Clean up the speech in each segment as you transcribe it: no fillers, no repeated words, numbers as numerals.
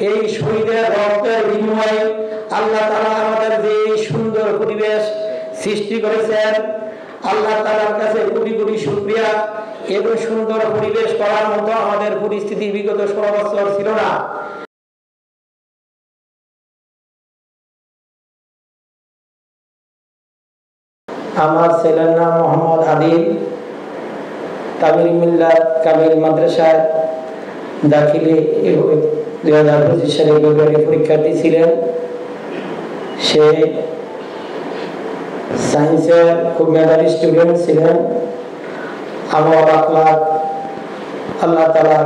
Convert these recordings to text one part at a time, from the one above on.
এই শহীদের রক্তের বিনিময়ে আল্লাহ তাআলা আমাদের যে সুন্দর পরিবেশ সৃষ্টি করেছেন, আল্লাহ তাআলার কাছে কোটি কোটি শুকরিয়া। এত সুন্দর পরিবেশ করার মতো আমাদের পরিস্থিতি বিগত 16 বছর ছিল না। আমার ছেলের নাম মোহাম্মদ আদিল। তামিল মিল্লাত কামিল মাদ্রাসায় দাখিলে 2025 সালে ফেব্রুয়ারি পরীক্ষার্থী ছিলেন। সে সায়েন্সের খুব মেধাবী স্টুডেন্ট ছিলেন। আমল আখলাক আল্লাহ তাআলা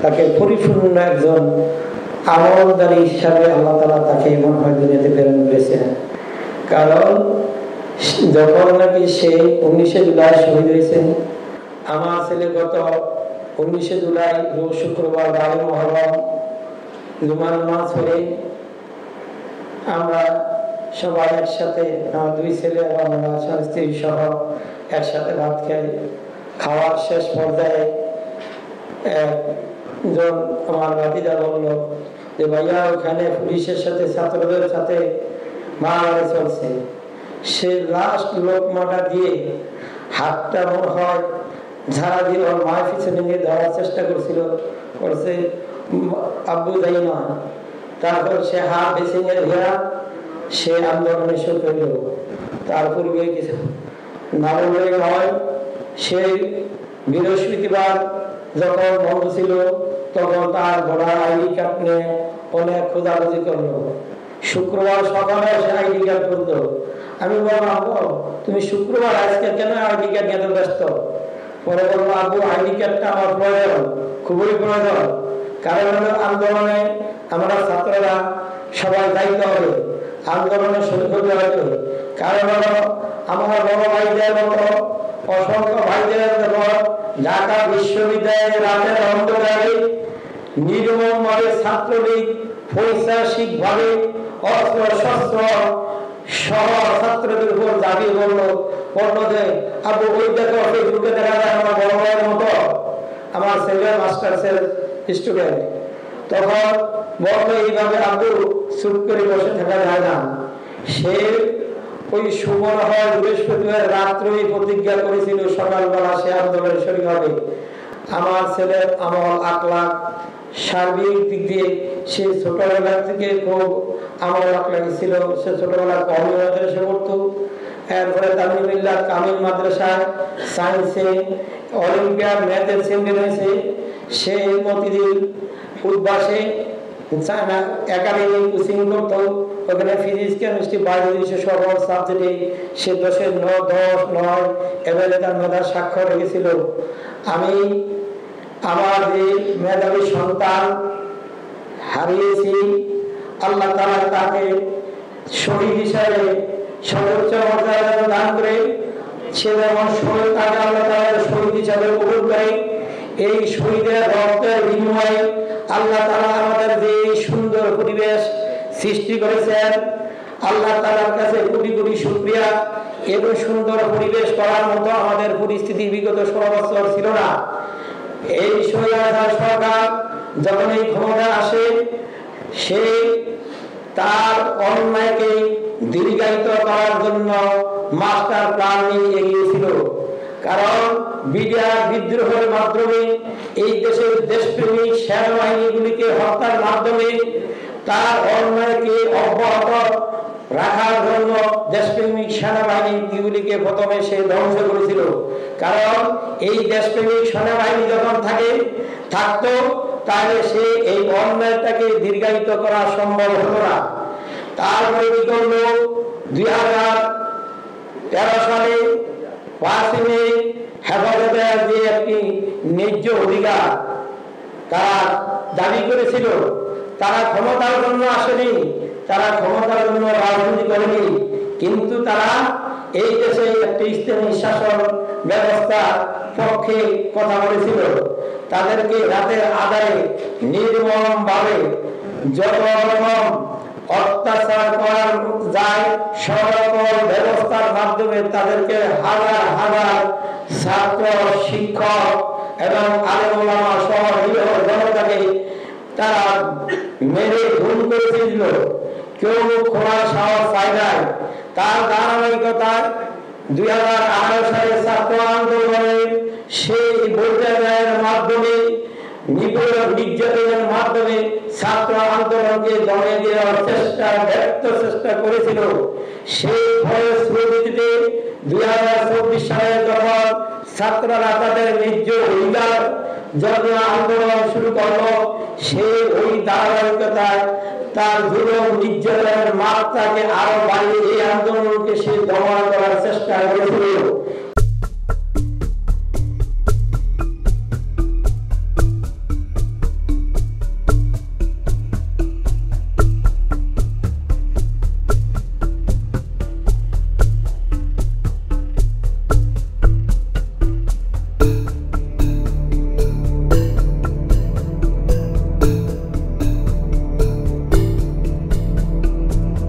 তাকে পরিপূর্ণ একজন আমলদারী হিসাবে আল্লাহ তাআলা তাকে মনে হয় দুনিয়াতে প্রেরণ করেছেন। কারণ যখন নাকি সে 19 জুলাই শহীদ হয়েছে, আমার ছেলে গত 19 জুলাই রোজ শুক্রবার 12 মুহররম জুমার নামাজ পড়ে আমরা সবাই একসাথে, আমার 2 ছেলে এবং আমার স্ত্রী সহ একসাথে ভাত খাই। খাওয়ার শেষ পর্যায়ে একজন আমার ভাতিজা বলল যে ভাইয়া ওখানে পুলিশের সাথে ছাত্রদের সাথে মারামারি চলছে। সে লাস্ট লোকমাটা দিয়ে হাতটা মনে হয় ঝাড়া দিয়ে ওর মায়ের পিছনে নিয়ে ধরার চেষ্টা করছে আব্বু যাই না। তারপর সে হাত বেছে নিয়ে ঘেরা সে আন্দোলনে শুরু করল। তার পূর্বে কিছু না বললে নয়, সে বৃহস্পতিবার যখন বন্ধ ছিল তখন তার ঘোড়ার আইডি কার্ড নিয়ে অনেক খোঁজাখুঁজি করলো। শুক্রবার সকালে সে আইডি কার্ড করতো। আমি বললাম আব্বু তুমি শুক্রবার আজকে কেন আইডি কার্ড নিয়ে ব্যস্ত? পরে বললো আব্বু আইডি কার্ডটা আমার প্রয়োজন, খুবই প্রয়োজন। কারণ হলো আন্দোলনে আমরা ছাত্ররা সবাই দায়িত্ব হবে, আন্দোলনে শরীক হতে হবে। কারণ হলো আমার বড় ভাইদের মতো অসংখ্য ভাইদের ঢাকা বিশ্ববিদ্যালয়ের রাতের অন্ধকারে নির্মমভাবে ছাত্রলীগ পৈশাচিক ভাবে অস্ত্র শস্ত্র সহ ছাত্রদের উপর দাবি করলো যে আবু ওই দেখো ফেসবুকে দেখা যায় আমার বড় ভাইয়ের মতো আমার ছেলে মাস্টার্সের স্টুডেন্ট। তখন বললো এইভাবে আবু চুপ করে বসে থাকা যায় না। সে ওই সুমন হয় বৃহস্পতিবার রাত্রেই প্রতিজ্ঞা করেছিল সকালবেলা সে আন্দোলনে শরীর হবে। আমার ছেলের আমল আখলাক সার্বিক দিক দিয়ে সে ছোটবেলা থেকে খুব আমল আখলাক ছিল। সে ছোটবেলা কওমি মাদ্রাসায় পড়তো, এরপরে তামিল মিল্লাত কামিল মাদ্রাসায় সায়েন্সে অলিম্পিয়াড ম্যাথের চ্যাম্পিয়ন হয়েছে। সে প্রতিদিন উদ্বাসে একাডেমি কোচিং করতো। ওখানে ফিজিক্স কেমিস্ট্রি বায়োলজি সকল সাবজেক্টে সে 10-এ 10-9 এভাবে তার মেধার স্বাক্ষর রেখেছিল। আমি আমার যে মেধাবী সন্তান হারিয়েছি, আল্লাহ তাআলা তাকে শহীদ হিসাবে সর্বোচ্চ মর্যাদা দান করে সে যেমন শহীদ তাকে আল্লাহ তাআলা শহীদ হিসাবে কবুল করে। এই শহীদের রক্তের বিনিময়ে আল্লাহ তাআলা আমাদের যে সুন্দর পরিবেশ সৃষ্টি করেছেন, আল্লাহ তাআলার কাছে কোটি কোটি শুকরিয়া। এত সুন্দর পরিবেশ করার মতো আমাদের পরিস্থিতি বিগত 16 বছর ছিল না। এই সরকার যখন এই ক্ষমতা আসে সে তার অন্যায়কে দীর্ঘায়িত করার জন্য মাস্টার প্ল্যান নিয়ে এগিয়েছিল। কারণ বিদ্রোহের মাধ্যমে এই দেশের দেশপ্রেমিক সেনাবাহিনীগুলিকে হত্যার মাধ্যমে তার অন্যায়কে অব্যাহত রাখার জন্য দেশপ্রেমিক সেনাবাহিনীগুলিকে প্রথমে সে ধ্বংস করেছিল। কারণ এই দেশপ্রেমিক সেনাবাহিনী যখন থাকতো তাহলে সে এই অন্যায়টাকে দীর্ঘায়িত করা সম্ভব হতো না। তারপরে কি করলো, 2013 সালে 5 মে হেফাজতের যে একটি ন্যায্য অধিকার তারা দাবি করেছিল, তারা ক্ষমতার জন্য আসেনি, তারা ক্ষমতার জন্য রাজনীতি করেনি, কিন্তু তারা এই দেশে একটি ইসলামী শাসন ব্যবস্থার পক্ষে কথা বলেছিল। তাদেরকে রাতের আধারে নির্মম ভাবে যত রকম অত্যাচার করা যায় সকল ব্যবস্থার মাধ্যমে তাদেরকে হাজার হাজার ছাত্র শিক্ষক এবং আলেম ওলামা সহ জনতাকে তারা মেরে খুন করেছিল, কেউ মুখ খোলার সাহস পায় নাই। তার ধারাবাহিকতায় 2018 সালে ছাত্র আন্দোলনে সেই বৈঠকের মাধ্যমে নির্যাতনের মাধ্যমে ছাত্র আন্দোলনকে দমে দেওয়ার ব্যর্থ চেষ্টা করেছিল। সেই ফলশ্রুতিতে 2024 সালে যখন ছাত্ররা তাদের নিজ অধিকার জন্য আন্দোলন শুরু করলো, সেই ওই ধারাবাহিকতায় তার জুলুম নির্যাতনের মাত্রাকে আরো বাড়িয়ে এই আন্দোলনকে সে দমন করার চেষ্টা করেছিল।